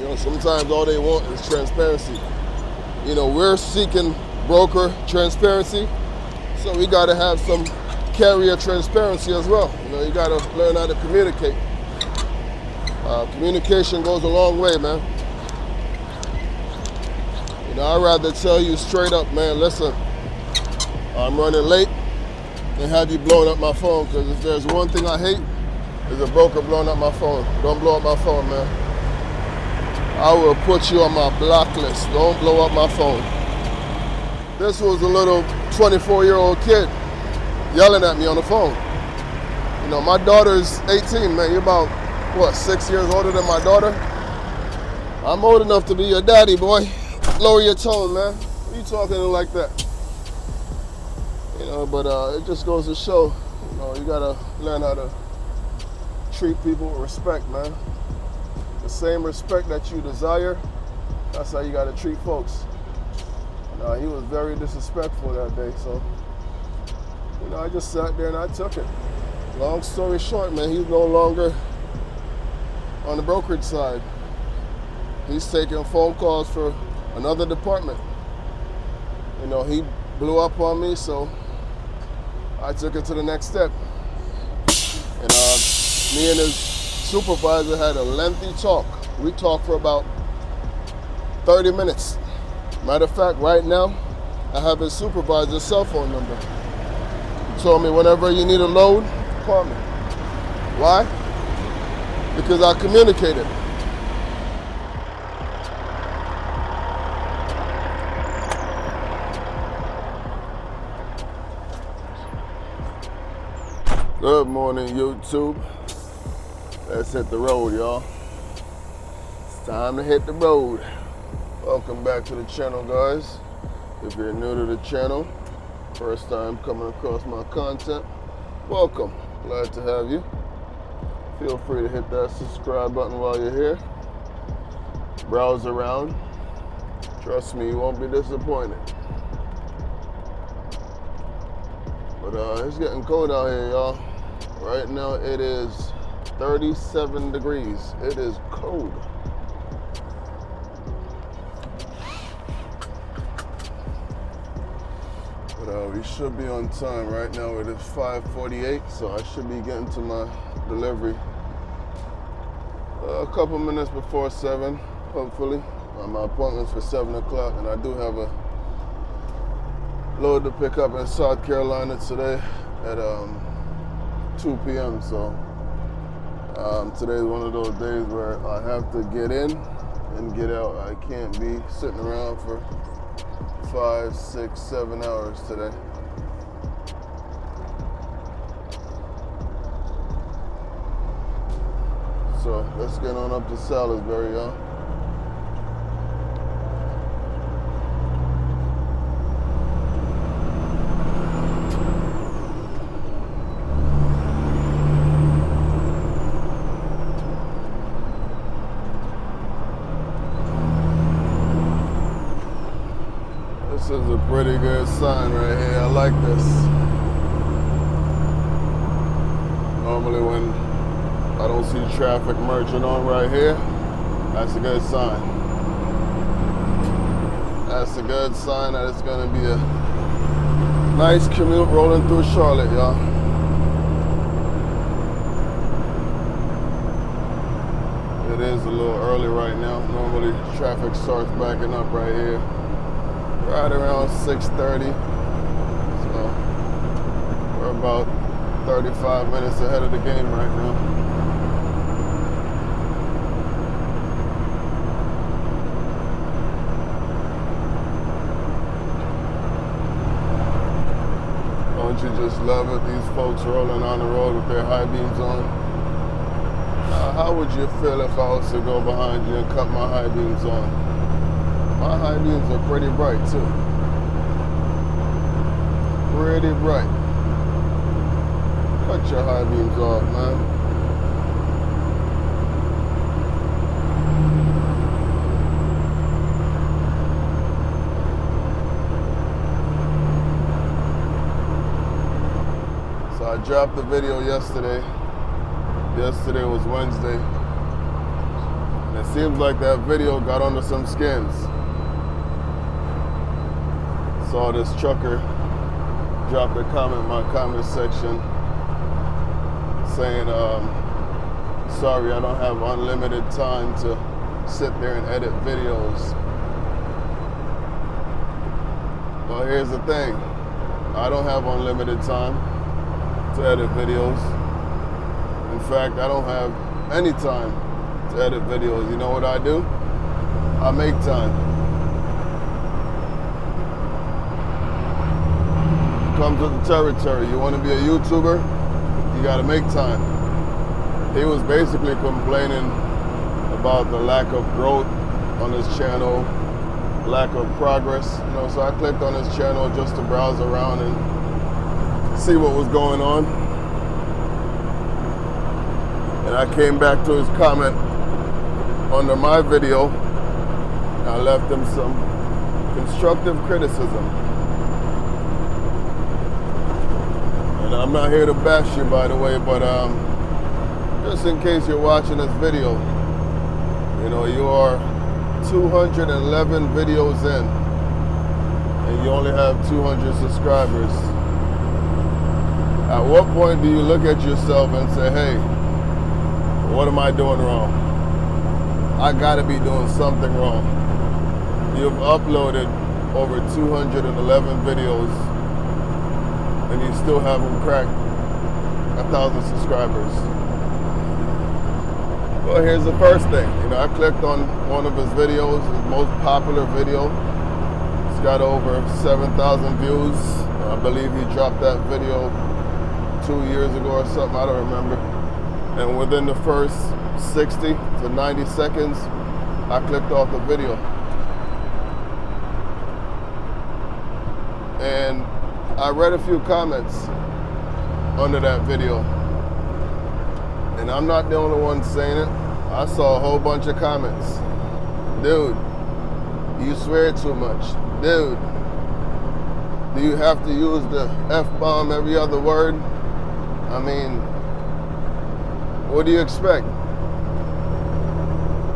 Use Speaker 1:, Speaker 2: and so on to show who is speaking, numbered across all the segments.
Speaker 1: You know, sometimes all they want is transparency. You know, we're seeking broker transparency, so we got to have some carrier transparency as well. You know, you got to learn how to communicate. Communication goes a long way, man. You know, I'd rather tell you straight up, man, listen, I'm running late, than have you blowing up my phone, because if there's one thing I hate, is a broker blowing up my phone. Don't blow up my phone, man. I will put you on my block list. Don't blow up my phone. This was a little 24-year-old kid yelling at me on the phone. You know, my daughter's 18, man. You're about, what, 6 years older than my daughter? I'm old enough to be your daddy, boy. Lower your tone, man. Why are you talking like that? You know, but it just goes to show, you know, you gotta learn how to treat people with respect, man. The same respect that you desire, that's how you gotta treat folks. He was very disrespectful that day, so, you know, I just sat there and I took it. Long story short, man, he's no longer on the brokerage side. He's taking phone calls for another department. You know, he blew up on me, so I took it to the next step. And me and his supervisor had a lengthy talk. We talked for about 30 minutes. Matter of fact, right now, I have his supervisor's cell phone number. He told me whenever you need a load, call me. Why? Because I communicated. Good morning, YouTube. Let's hit the road, y'all. It's time to hit the road. Welcome back to the channel, guys. If you're new to the channel, first time coming across my content, welcome. Glad to have you. Feel free to hit that subscribe button while you're here. Browse around. Trust me, you won't be disappointed. But it's getting cold out here, y'all. Right now it is 37 degrees. It is cold. But we should be on time. Right now it is 5:48, so I should be getting to my delivery a couple minutes before 7, hopefully. My appointment's for 7 o'clock, and I do have a load to pick up in South Carolina today at 2 p.m. So today's one of those days where I have to get in and get out. I can't be sitting around for 5, 6, 7 hours today. So let's get on up to Salisbury, y'all. This is a pretty good sign right here. I like this. Normally when I don't see traffic merging on right here, that's a good sign. That's a good sign that it's gonna be a nice commute rolling through Charlotte, y'all. It is a little early right now. Normally traffic starts backing up right here right around 6:30. So we're about 35 minutes ahead of the game right now. Don't you just love it? These folks rolling on the road with their high beams on. How would you feel if I was to go behind you and cut my high beams on? My high beams are pretty bright too. Pretty bright. Cut your high beams off, man. So I dropped the video yesterday. Yesterday was Wednesday. And it seems like that video got under some skins. Saw this trucker drop a comment in my comment section saying, sorry, I don't have unlimited time to sit there and edit videos. Well, here's the thing. I don't have unlimited time to edit videos. In fact, I don't have any time to edit videos. You know what I do? I make time. Come to the territory. You want to be a YouTuber? You got to make time. He was basically complaining about the lack of growth on his channel, lack of progress. You know, so I clicked on his channel just to browse around and see what was going on. And I came back to his comment under my video. And I left him some constructive criticism. And I'm not here to bash you, by the way, but just in case you're watching this video, you know, you are 211 videos in, and you only have 200 subscribers. At what point do you look at yourself and say, hey, what am I doing wrong? I gotta be doing something wrong. You've uploaded over 211 videos, and you still haven't cracked 1,000 subscribers. Well, here's the first thing. You know, I clicked on one of his videos, his most popular video. It's got over 7,000 views. I believe he dropped that video 2 years ago or something, I don't remember. And within the first 60 to 90 seconds, I clicked off the video. And I read a few comments under that video. And I'm not the only one saying it. I saw a whole bunch of comments. Dude, you swear too much. Dude, do you have to use the F-bomb every other word? I mean, what do you expect?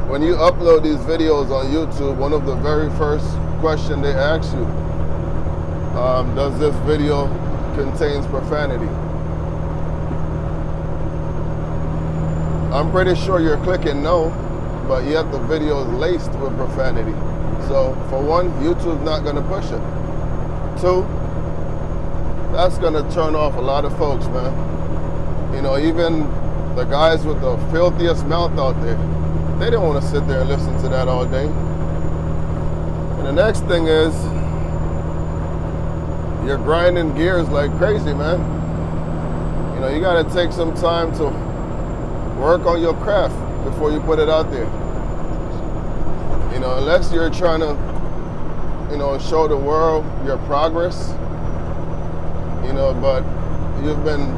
Speaker 1: When you upload these videos on YouTube, one of the very first questions they ask you, does this video contain profanity? I'm pretty sure you're clicking no, but yet the video is laced with profanity. So for one, YouTube's not gonna push it. Two, that's gonna turn off a lot of folks, man. You know, even the guys with the filthiest mouth out there, they don't wanna sit there and listen to that all day. And the next thing is, you're grinding gears like crazy, man. You know, you gotta take some time to work on your craft before you put it out there. You know, unless you're trying to, you know, show the world your progress, you know, but you've been,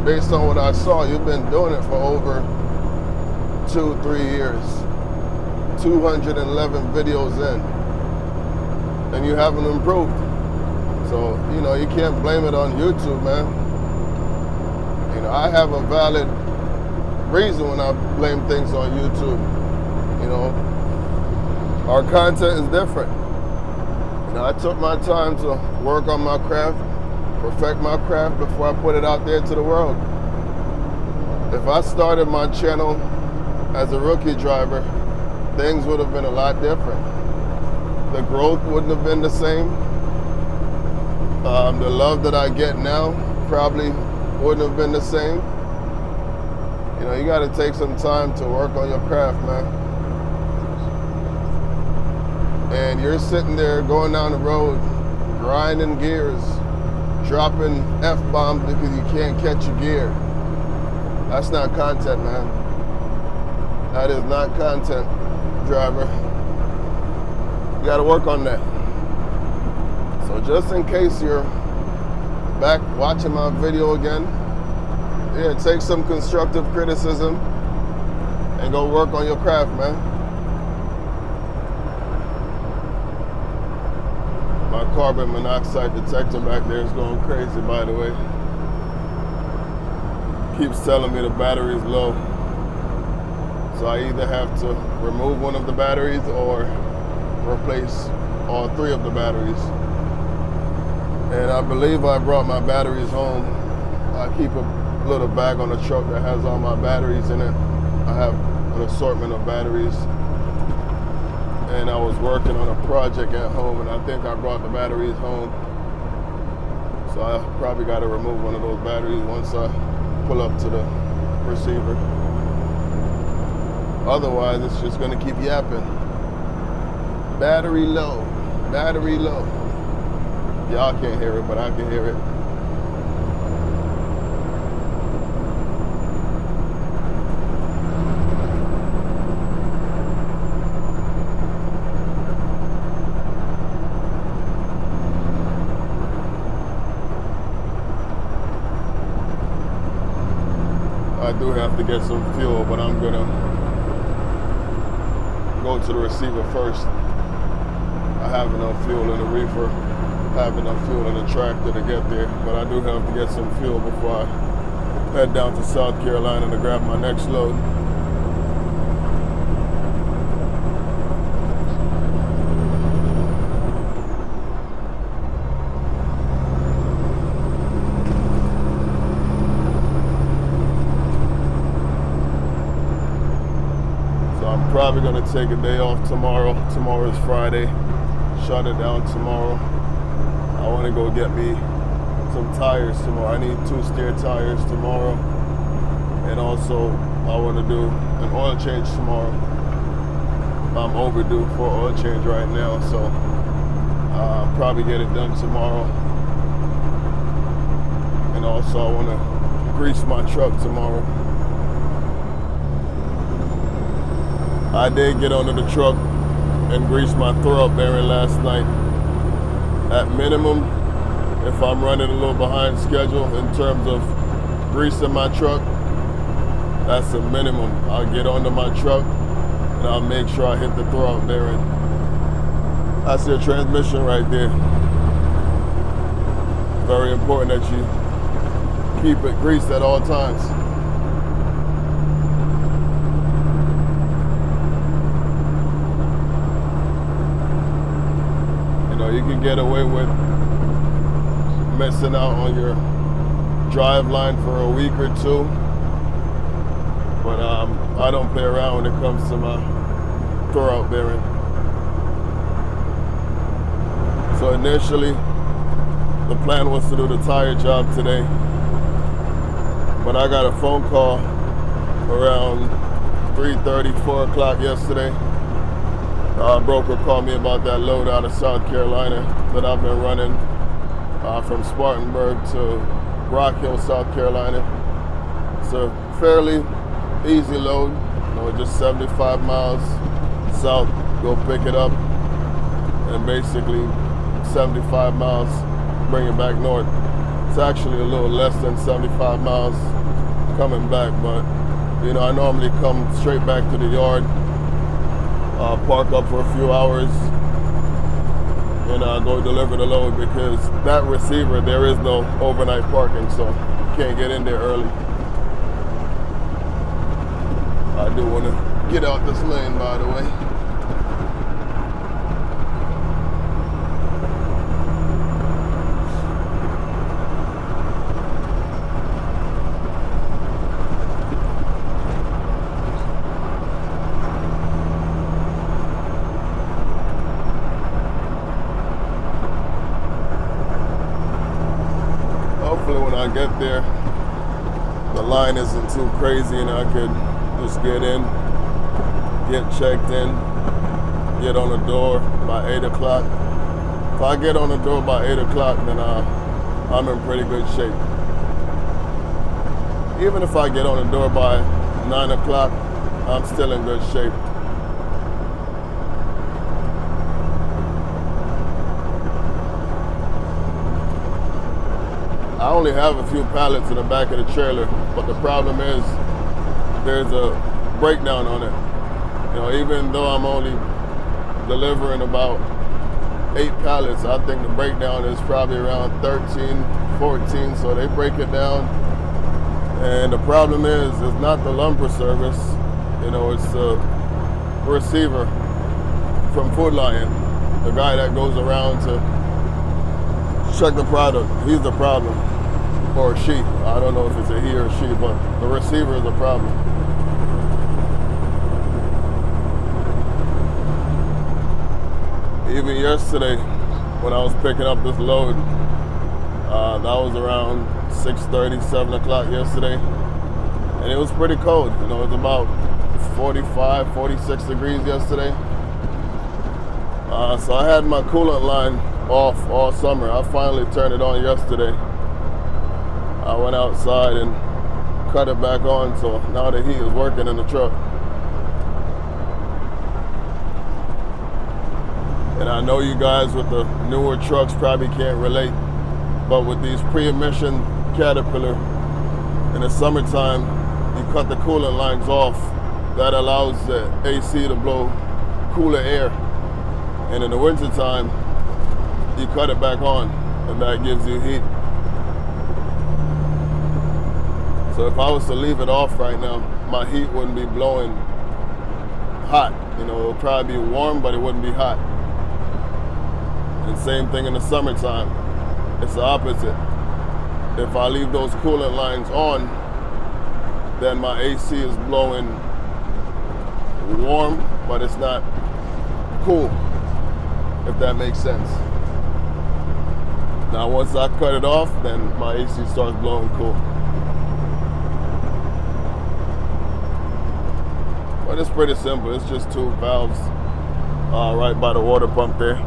Speaker 1: based on what I saw, you've been doing it for over 2-3 years, 211 videos in, and you haven't improved. So, you know, you can't blame it on YouTube, man. You know, I have a valid reason when I blame things on YouTube. You know, our content is different. You know, I took my time to work on my craft, perfect my craft before I put it out there to the world. If I started my channel as a rookie driver, things would have been a lot different. The growth wouldn't have been the same. The love that I get now probably wouldn't have been the same. You know, you got to take some time to work on your craft, man. And you're sitting there going down the road, grinding gears, dropping F-bombs because you can't catch your gear. That's not content, man. That is not content, driver. You got to work on that. So just in case you're back watching my video again, yeah, take some constructive criticism and go work on your craft, man. My carbon monoxide detector back there is going crazy, by the way. Keeps telling me the battery's low. So I either have to remove one of the batteries or replace all 3 of the batteries. And I believe I brought my batteries home. I keep a little bag on the truck that has all my batteries in it. I have an assortment of batteries. And I was working on a project at home, and I think I brought the batteries home. So I probably got to remove one of those batteries once I pull up to the receiver. Otherwise, it's just gonna keep yapping. Battery low, battery low. Y'all can't hear it, but I can hear it. I do have to get some fuel, but I'm gonna go to the receiver first. I have enough fuel in the reefer, have enough fuel in the tractor to get there, but I do have to get some fuel before I head down to South Carolina to grab my next load. Probably gonna take a day off tomorrow. Tomorrow is Friday. Shut it down tomorrow. I wanna go get me some tires tomorrow. I need 2 steer tires tomorrow. And also I wanna do an oil change tomorrow. I'm overdue for oil change right now, so I'll probably get it done tomorrow. And also I wanna grease my truck tomorrow. I did get onto the truck and grease my throw-up bearing last night. At minimum, if I'm running a little behind schedule in terms of greasing my truck, that's a minimum. I'll get onto my truck and I'll make sure I hit the throw-up bearing. That's your transmission right there. Very important that you keep it greased at all times. You can get away with missing out on your drive line for a week or 2, but I don't play around when it comes to my throw-out bearing. So initially, the plan was to do the tire job today, but I got a phone call around 3:30, 4 o'clock yesterday. A broker called me about that load out of South Carolina that I've been running from Spartanburg to Rock Hill, South Carolina. It's a fairly easy load, just 75 miles south, go pick it up, and basically 75 miles, bring it back north. It's actually a little less than 75 miles coming back, but I normally come straight back to the yard, park up for a few hours, and go deliver the load, because that receiver, there is no overnight parking, so you can't get in there early. I do want to get out this lane, by the way. When I get there, the line isn't too crazy and I could just get in, get checked in, get on the door by 8 o'clock. If I get on the door by 8 o'clock, then I'm in pretty good shape. Even if I get on the door by 9 o'clock, I'm still in good shape. I only have a few pallets in the back of the trailer, but the problem is there's a breakdown on it. Even though I'm only delivering about 8 pallets, I think the breakdown is probably around 13, 14, so they break it down. And the problem is, it's not the lumber service, You know, it's the receiver from Food Lion, the guy that goes around to check the product. He's the problem, or she. I don't know if it's a he or she, but the receiver is the problem. Even yesterday, when I was picking up this load, that was around 6:30, 7 o'clock yesterday, and it was pretty cold. You know, it was about 45, 46 degrees yesterday. So I had my coolant line off all summer. I finally turned it on yesterday. I went outside and cut it back on, so now the heat is working in the truck. And I know you guys with the newer trucks probably can't relate, but with these pre-emission Caterpillar, in the summertime, you cut the coolant lines off. That allows the AC to blow cooler air. And in the wintertime, you cut it back on, and that gives you heat. So if I was to leave it off right now, my heat wouldn't be blowing hot. You know, it would probably be warm, but it wouldn't be hot. And same thing in the summertime. It's the opposite. If I leave those coolant lines on, then my AC is blowing warm, but it's not cool, if that makes sense. Now once I cut it off, then my AC starts blowing cool. But it's pretty simple. It's just two valves right by the water pump there.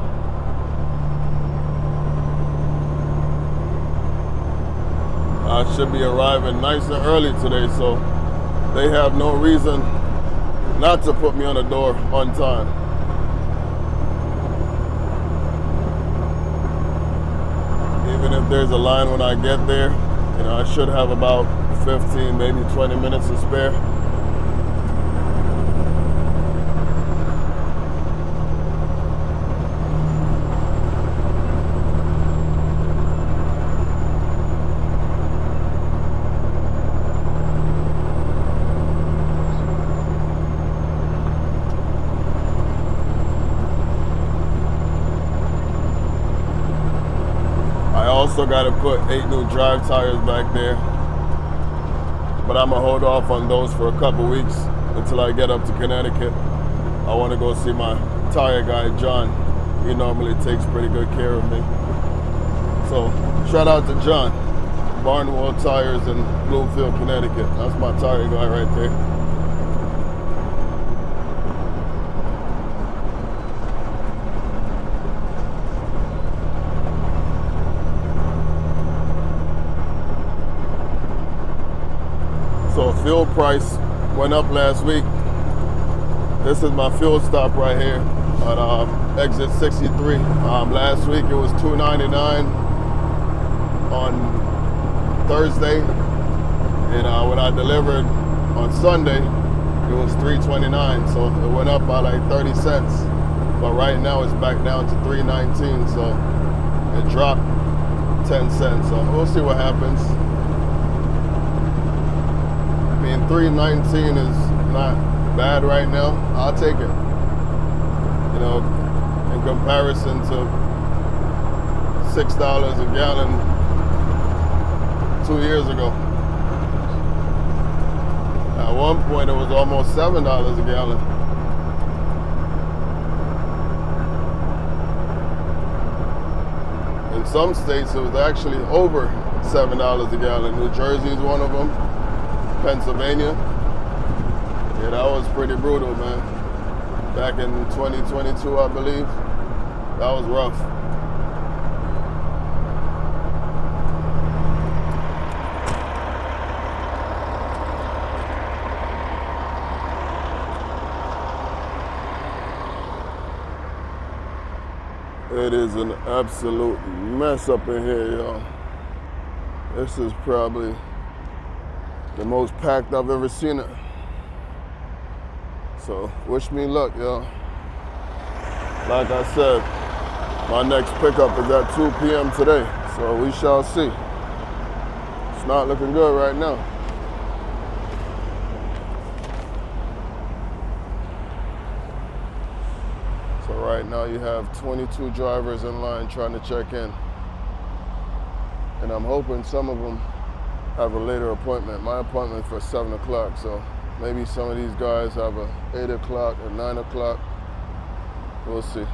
Speaker 1: I should be arriving nice and early today, so they have no reason not to put me on the door on time. Even if there's a line when I get there, you know, I should have about 15, maybe 20 minutes to spare. Also got to put 8 new drive tires back there, but I'm gonna hold off on those for a couple weeks until I get up to Connecticut. I want to go see my tire guy John. He normally takes pretty good care of me. So shout out to John, Barnwell Tires in Bloomfield, Connecticut. That's my tire guy right there. So fuel price went up last week. This is my fuel stop right here at exit 63. Last week it was $2.99 on Thursday, and when I delivered on Sunday, it was $3.29. So it went up by like 30 cents. But right now it's back down to $3.19. So it dropped 10 cents. So we'll see what happens. I mean, $3.19 is not bad right now. I'll take it. You know, in comparison to $6 a gallon 2 years ago. At one point, it was almost $7 a gallon. In some states, it was actually over $7 a gallon. New Jersey is one of them. Pennsylvania. Yeah, that was pretty brutal, man. Back in 2022, I believe. That was rough. It is an absolute mess up in here, y'all. This is probably the most packed I've ever seen it. So wish me luck, y'all. Like I said, my next pickup is at 2 p.m. today, so we shall see. It's not looking good right now. So right now you have 22 drivers in line trying to check in. And I'm hoping some of them have a later appointment. My appointment's for 7 o'clock, so maybe some of these guys have a 8 o'clock or 9 o'clock. We'll see.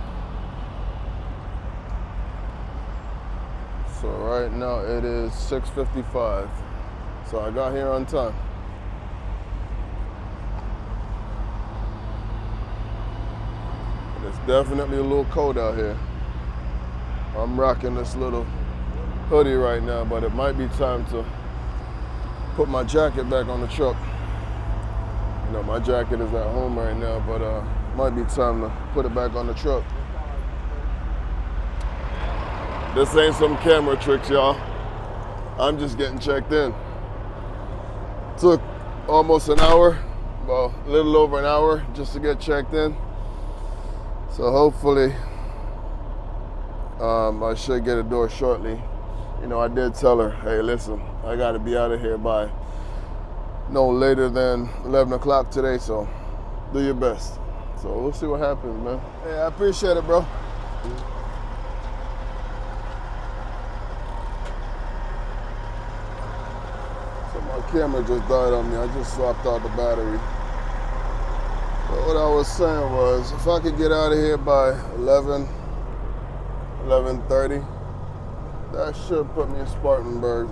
Speaker 1: So right now it is 6:55. So I got here on time. It's definitely a little cold out here. I'm rocking this little hoodie right now, but it might be time to put my jacket back on the truck. You know, my jacket is at home right now, but might be time to put it back on the truck. This ain't some camera tricks, y'all. I'm just getting checked in. Took almost an hour, well, a little over an hour just to get checked in. So hopefully, I should get a door shortly. You know, I did tell her, hey, listen, I gotta be out of here by no later than 11 o'clock today, so do your best. So we'll see what happens, man. Hey, I appreciate it, bro. So my camera just died on me. I just swapped out the battery. But what I was saying was, if I could get out of here by 11:30, that should put me in Spartanburg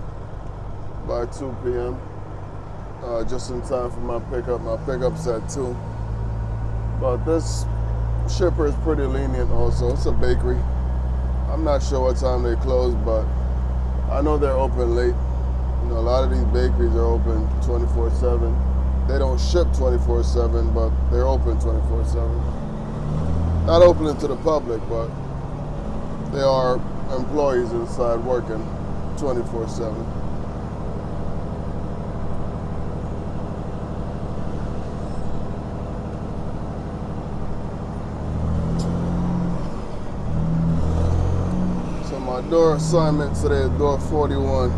Speaker 1: by 2 p.m. Just in time for my pickup. My pickup's at 2. But this shipper is pretty lenient also. It's a bakery. I'm not sure what time they close, but I know they're open late. You know, a lot of these bakeries are open 24/7. They don't ship 24/7, but they're open 24/7. Not open to the public, but they are employees inside working 24/7. So my door assignment today is door 41.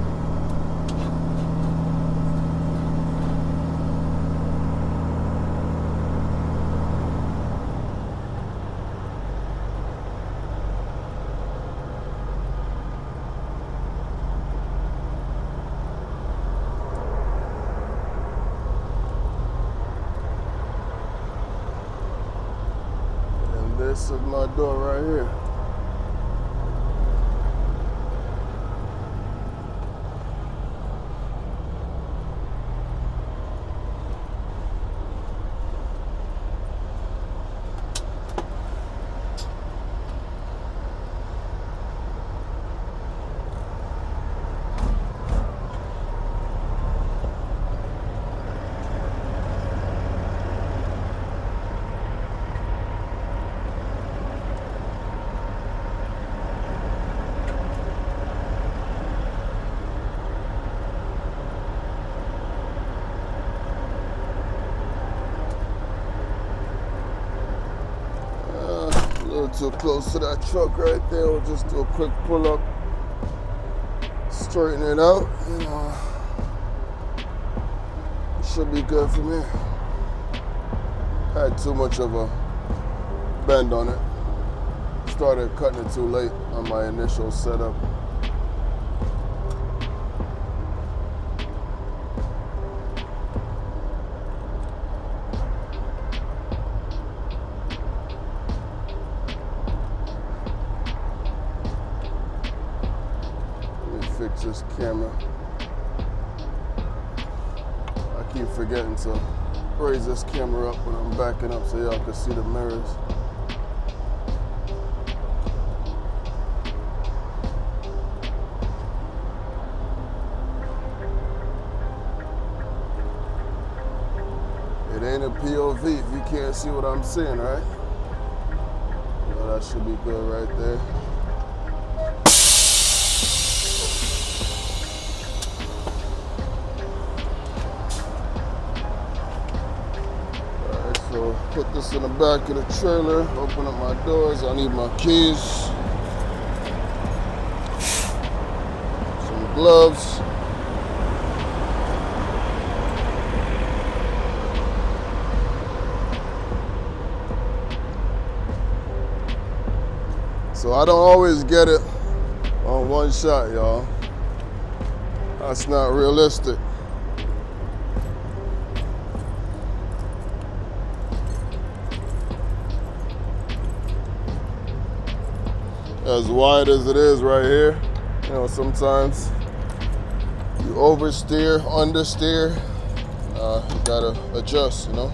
Speaker 1: This is my door right here. Too close to that truck right there. We'll just do a quick pull up, straighten it out, and it should be good for me. Had too much of a bend on it. Started cutting it too late on my initial setup. Fix this camera. I keep forgetting to raise this camera up when I'm backing up so y'all can see the mirrors. It ain't a POV if you can't see what I'm seeing, right? Well, that should be good right there. So put this in the back of the trailer, open up my doors. I need my keys, some gloves, So I don't always get it on one shot, y'all. That's not realistic. As wide as it is right here, you know, sometimes you oversteer, understeer, you gotta adjust, you know.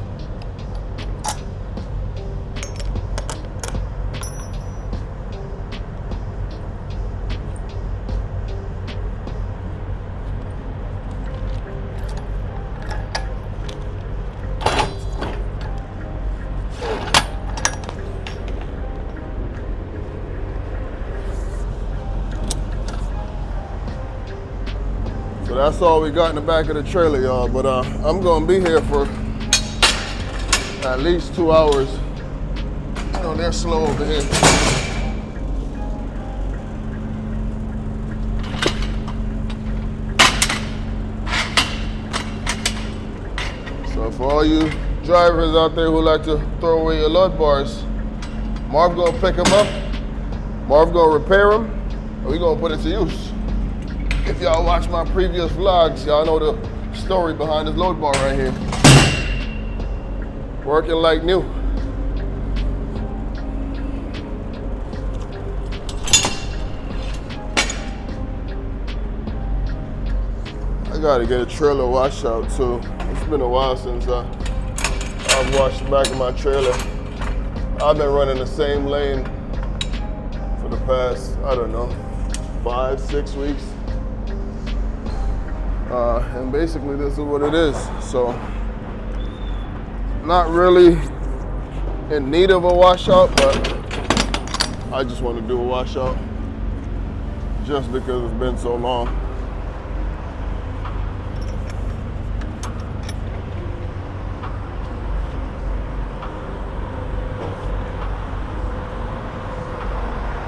Speaker 1: So that's all we got in the back of the trailer, y'all. But I'm gonna be here for at least 2 hours. You know, they're slow over here. So for all you drivers out there who like to throw away your load bars, Marv gonna pick them up, Marv gonna repair them, and we gonna put it to use. If y'all watch my previous vlogs, y'all know the story behind this load bar right here. Working like new. I gotta get a trailer washout too. It's been a while since I've washed the back of my trailer. I've been running the same lane for the past, I don't know, 5-6 weeks. And basically this is what it is. So, not really in need of a washout, but I just want to do a washout just because it's been so long.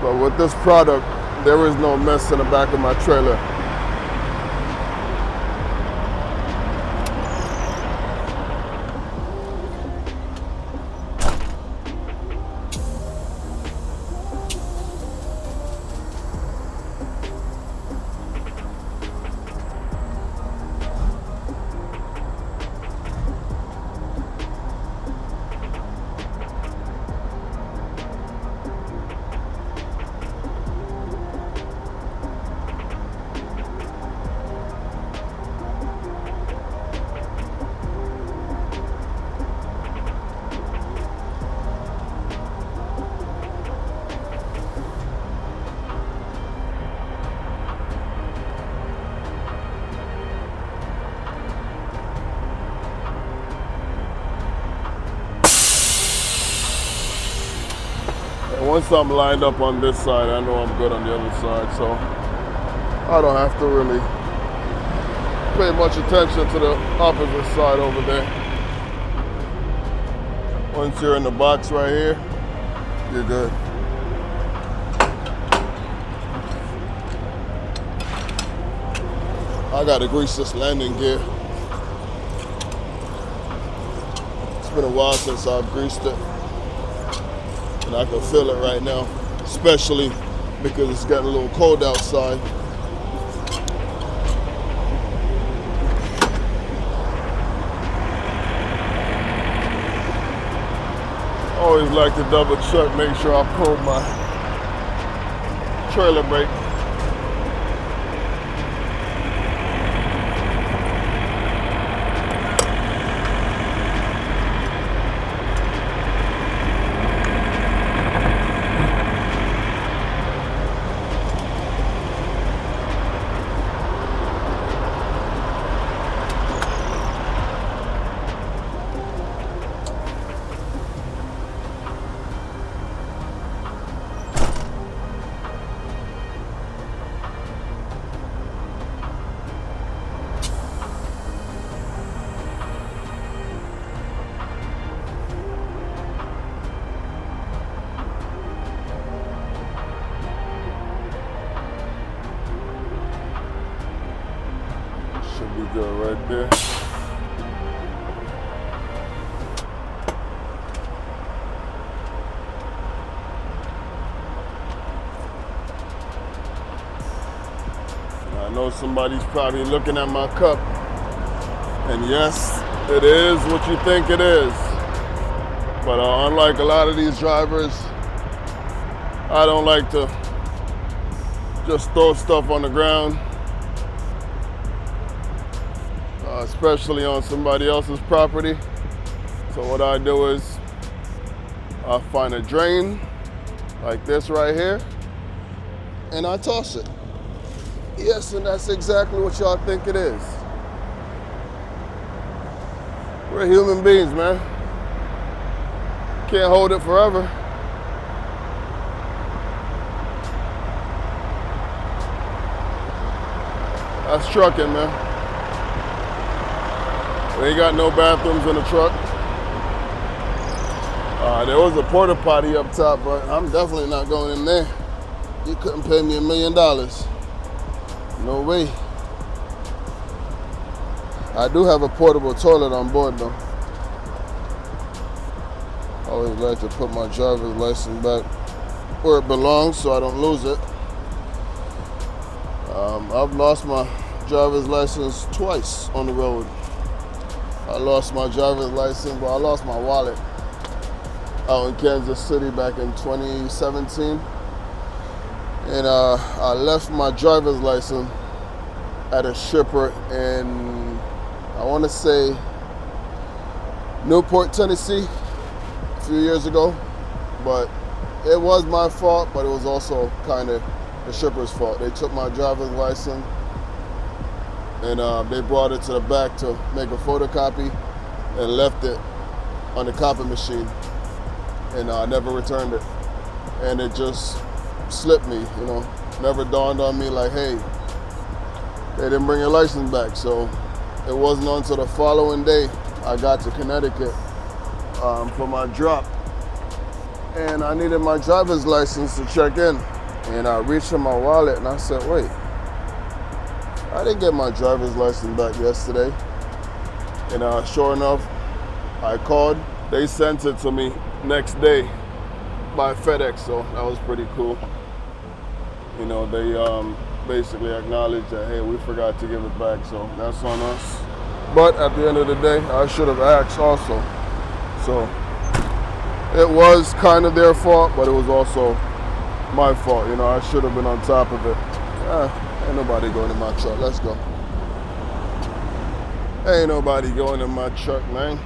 Speaker 1: But with this product, there is no mess in the back of my trailer. Once I'm lined up on this side, I know I'm good on the other side, so I don't have to really pay much attention to the opposite side over there. Once you're in the box right here, you're good. I gotta grease this landing gear. It's been a while since I've greased it. And I can feel it right now, especially because it's getting a little cold outside. Always like to double check, make sure I pull my trailer brake. Should be good right there. I know somebody's probably looking at my cup, and yes, it is what you think it is. But unlike a lot of these drivers, I don't like to just throw stuff on the ground, especially on somebody else's property. So what I do is I find a drain like this right here, and I toss it. Yes, and that's exactly what y'all think it is. We're human beings, man. Can't hold it forever. That's trucking, man. We ain't got no bathrooms in the truck. There was a porta potty up top, but I'm definitely not going in there. You couldn't pay me $1 million. No way. I do have a portable toilet on board though. I always like to put my driver's license back where it belongs so I don't lose it. I've lost my driver's license twice on the road. I lost my driver's license, but I lost my wallet out in Kansas City back in 2017. And I left my driver's license at a shipper in, I want to say, Newport, Tennessee, a few years ago. But it was my fault, but it was also kind of the shipper's fault. They took my driver's license and they brought it to the back to make a photocopy and left it on the copy machine. And I never returned it. And it just slipped me, you know. Never dawned on me like, hey, they didn't bring your license back. So it wasn't until the following day I got to Connecticut for my drop. And I needed my driver's license to check in. And I reached in my wallet and I said, wait, I didn't get my driver's license back yesterday. And sure enough, I called. They sent it to me next day by FedEx, so that was pretty cool. You know, they basically acknowledged that, hey, we forgot to give it back, so that's on us. But at the end of the day, I should have asked also. So it was kind of their fault, but it was also my fault. You know, I should have been on top of it. Ain't nobody going in my truck. Let's go. Ain't nobody going in my truck, man.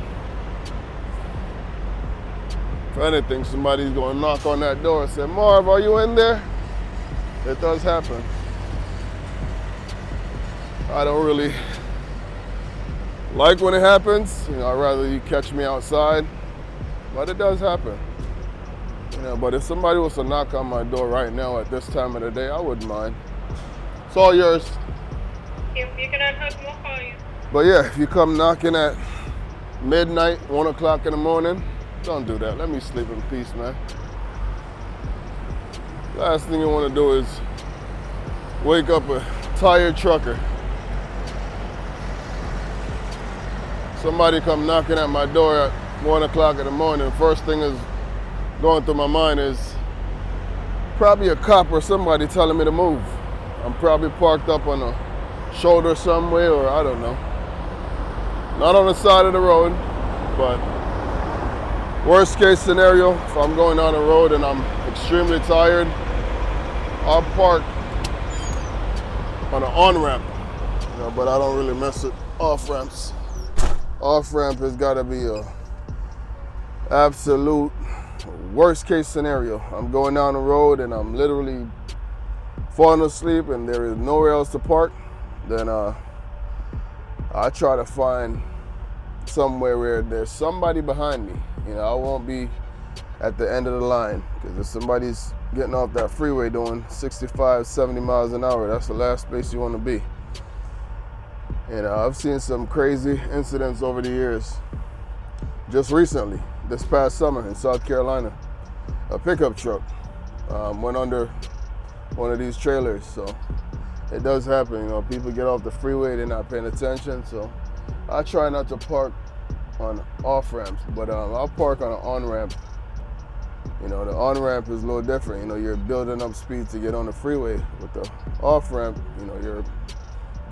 Speaker 1: If anything, somebody's going to knock on that door and say, Marv, are you in there? It does happen. I don't really like when it happens. You know, I'd rather you catch me outside, but it does happen. You know, but if somebody was to knock on my door right now at this time of the day, I wouldn't mind. It's all yours.
Speaker 2: If you can unhook, we'll call you.
Speaker 1: But yeah, if you come knocking at midnight, 1 o'clock in the morning, don't do that. Let me sleep in peace, man. Last thing you want to do is wake up a tired trucker. Somebody come knocking at my door at 1 o'clock in the morning. First thing is going through my mind is probably a cop or somebody telling me to move. I'm probably parked up on a shoulder somewhere, or I don't know. Not on the side of the road, but worst case scenario, if I'm going down the road and I'm extremely tired, I'll park on an on-ramp. You know, but I don't really mess with off-ramps. Off-ramp has got to be a absolute worst case scenario. I'm going down the road and I'm literally falling asleep and there is nowhere else to park. Then I try to find somewhere where there's somebody behind me. You know, I won't be at the end of the line, because if somebody's getting off that freeway doing 65, 70 miles an hour, that's the last space you want to be. And I've seen some crazy incidents over the years. Just recently, this past summer in South Carolina, a pickup truck went under one of these trailers. So it does happen, you know, people get off the freeway, they're not paying attention. So I try not to park on off ramps, but I'll park on an on ramp. You know, the on ramp is a little different. You know, you're building up speed to get on the freeway. With the off ramp, you know, you're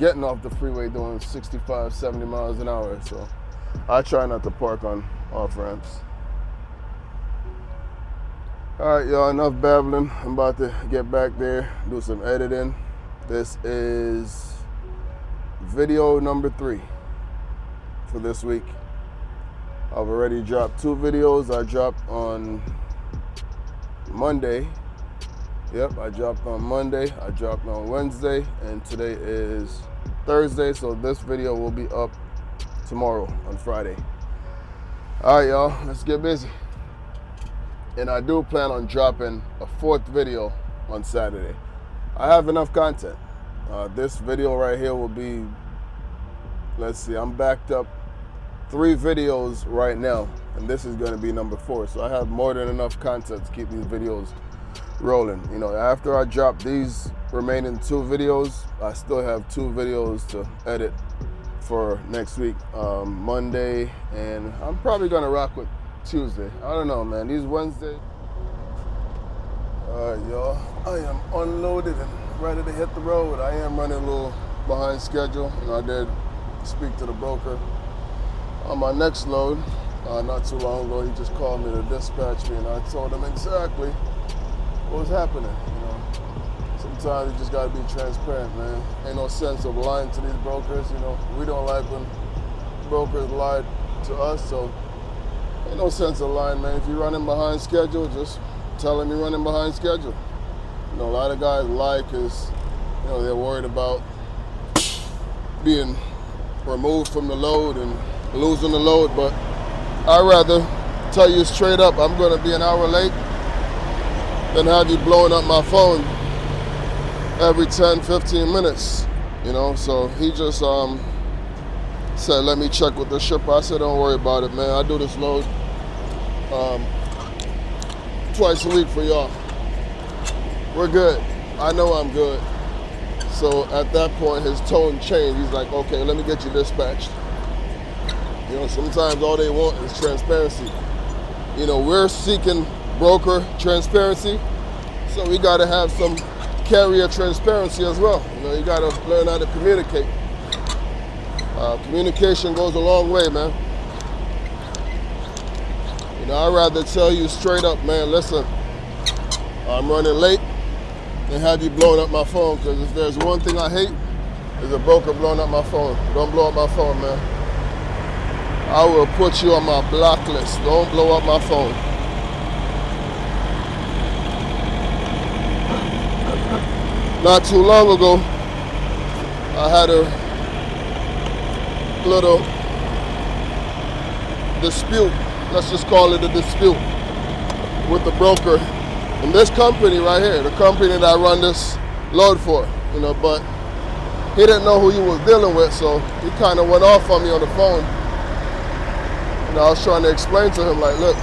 Speaker 1: getting off the freeway doing 65, 70 miles an hour. So I try not to park on off ramps. All right, y'all, enough babbling. I'm about to get back there, do some editing. This is video number 3 for this week. I've already dropped 2 videos. I dropped on Monday. Yep, I dropped on Monday. I dropped on Wednesday, and today is Thursday, so this video will be up tomorrow on Friday. All right, y'all, let's get busy. And I do plan on dropping a 4th video on Saturday. I have enough content. This video right here will be, let's see, I'm backed up 3 videos right now, and this is going to be number 4. So I have more than enough content to keep these videos rolling. You know, after I drop these remaining 2 videos, I still have 2 videos to edit for next week, Monday, and I'm probably going to rock with Tuesday. I don't know, man. These Wednesdays. All right, y'all. I am unloaded and ready to hit the road. I am running a little behind schedule, and I did speak to the broker on my next load not too long ago. He just called me to dispatch me, and I told him exactly what was happening. You know, sometimes you just gotta be transparent, man. Ain't no sense of lying to these brokers. You know, we don't like when brokers lie to us, so ain't no sense of lying, man. If you're running behind schedule, just tell them you're running behind schedule. You know, a lot of guys lie because, you know, they're worried about being removed from the load and losing the load, but I'd rather tell you straight up I'm going to be an hour late than have you blowing up my phone every 10, 15 minutes, you know. So he just said, let me check with the shipper. I said, don't worry about it, man. I do this load twice a week for y'all. We're good. I know I'm good. So at that point, his tone changed. He's like, okay, let me get you dispatched. You know, sometimes all they want is transparency. You know, we're seeking broker transparency, so we got to have some carrier transparency as well. You know, you got to learn how to communicate. Communication goes a long way, man. You know, I'd rather tell you straight up, man, listen, I'm running late than have you blowing up my phone, because if there's one thing I hate, is a broker blowing up my phone. Don't blow up my phone, man. I will put you on my block list. Don't blow up my phone. Not too long ago, I had a little dispute, let's just call it a dispute, with the broker in this company right here, the company that I run this load for, you know, but he didn't know who he was dealing with, so he kind of went off on me on the phone. And I was trying to explain to him, like, look,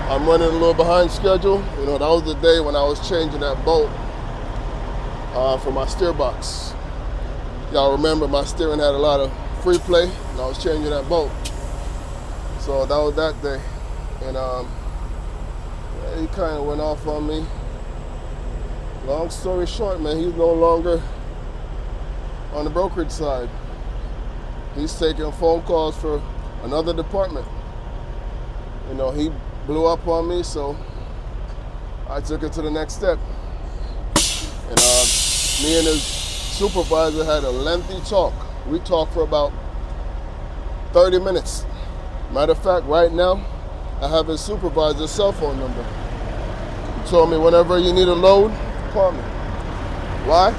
Speaker 1: I'm running a little behind schedule. You know, that was the day when I was changing that bolt for my steer box. Y'all remember my steering had a lot of free play, and I was changing that bolt. So that was that day. And he kind of went off on me. Long story short, man, he's no longer on the brokerage side. He's taking phone calls for another department. You know, he blew up on me, so I took it to the next step. And me and his supervisor had a lengthy talk. We talked for about 30 minutes. Matter of fact, right now, I have his supervisor's cell phone number. He told me whenever you need a load, call me. Why?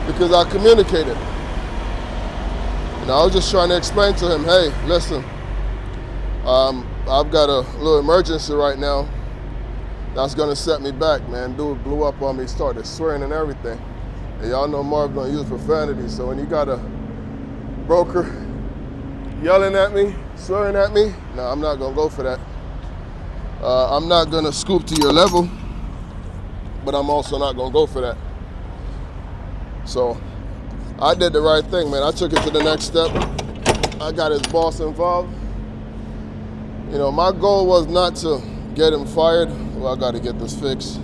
Speaker 1: Because I communicated. And I was just trying to explain to him, hey, listen, I've got a little emergency right now that's gonna set me back, man. Dude blew up on me, started swearing and everything. And y'all know Marv don't use profanity, so when you got a broker yelling at me, swearing at me, no, I'm not gonna go for that. I'm not gonna scoop to your level, but I'm also not gonna go for that. So I did the right thing, man. I took it to the next step. I got his boss involved. You know, my goal was not to get him fired. Well, I got to get this fixed.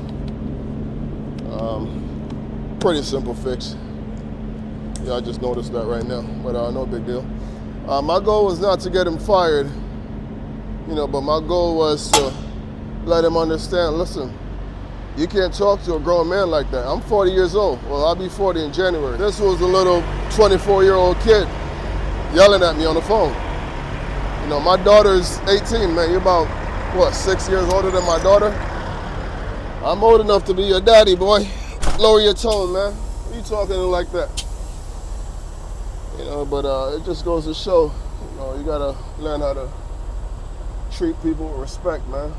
Speaker 1: Pretty simple fix. Yeah, I just noticed that right now, but no big deal. My goal was not to get him fired, but my goal was to let him understand, listen, you can't talk to a grown man like that. I'm 40 years old. Well, I'll be 40 in January. This was a little 24-year-old kid yelling at me on the phone. My daughter's 18, man. You're about, 6 years older than my daughter? I'm old enough to be your daddy, boy. Lower your tone, man. Why are you talking to him like that? But it just goes to show, you gotta learn how to treat people with respect, man.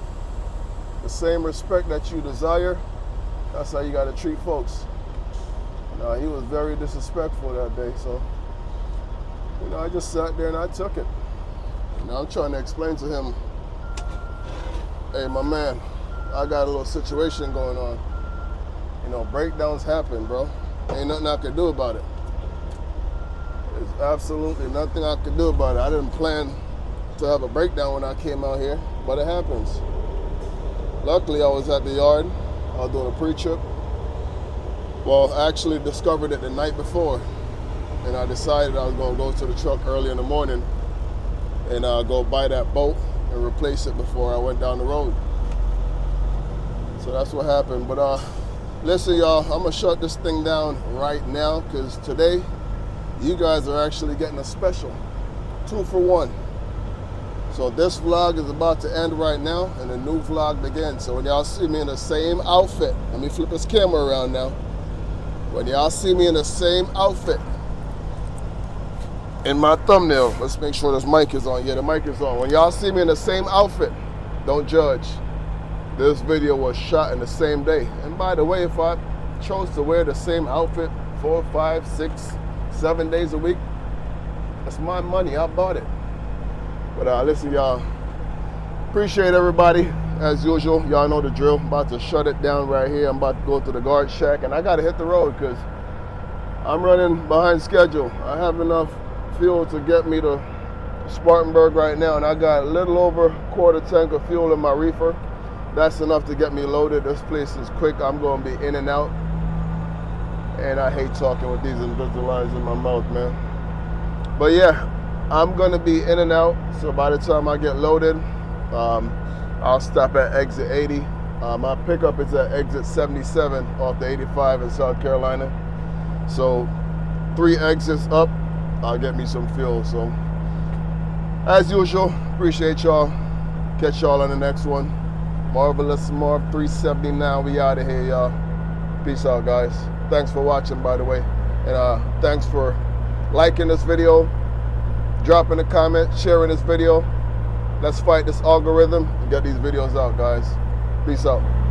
Speaker 1: The same respect that you desire, that's how you gotta treat folks. He was very disrespectful that day, so, I just sat there and I took it. I'm trying to explain to him, hey, my man, I got a little situation going on. Breakdowns happen, bro. Ain't nothing I can do about it. There's absolutely nothing I could do about it. I didn't plan to have a breakdown when I came out here, but it happens. Luckily, I was at the yard. I was doing a pre-trip. Well, I actually discovered it the night before, and I decided I was going to go to the truck early in the morning and go buy that bolt and replace it before I went down the road. So that's what happened. But listen, y'all, I'm going to shut this thing down right now because today, you guys are actually getting a special 2 for 1. So this vlog is about to end right now and a new vlog begins. So when y'all see me in the same outfit, let me flip this camera around now. When y'all see me in the same outfit in my thumbnail, let's make sure this mic is on. Yeah, the mic is on. When y'all see me in the same outfit, don't judge. This video was shot in the same day. And by the way, if I chose to wear the same outfit 4, 5, 6, 7 days a week, that's my money. I bought it. But listen, y'all, appreciate everybody. As usual, y'all know the drill. I'm about to shut it down right here. I'm about to go to the guard shack, and I got to hit the road because I'm running behind schedule. I have enough fuel to get me to Spartanburg right now, and I got a little over a quarter tank of fuel in my reefer. That's enough to get me loaded. This place is quick. I'm going to be in and out. And I hate talking with these Invisaligns in my mouth, man. But yeah, I'm going to be in and out. So by the time I get loaded, I'll stop at exit 80. My pickup is at exit 77 off the 85 in South Carolina. So 3 exits up, I'll get me some fuel. So as usual, appreciate y'all. Catch y'all on the next one. Marvelous Marv 379. We out of here, y'all. Peace out, guys. Thanks for watching, by the way. And thanks for liking this video, dropping a comment, sharing this video. Let's fight this algorithm and get these videos out, guys. Peace out.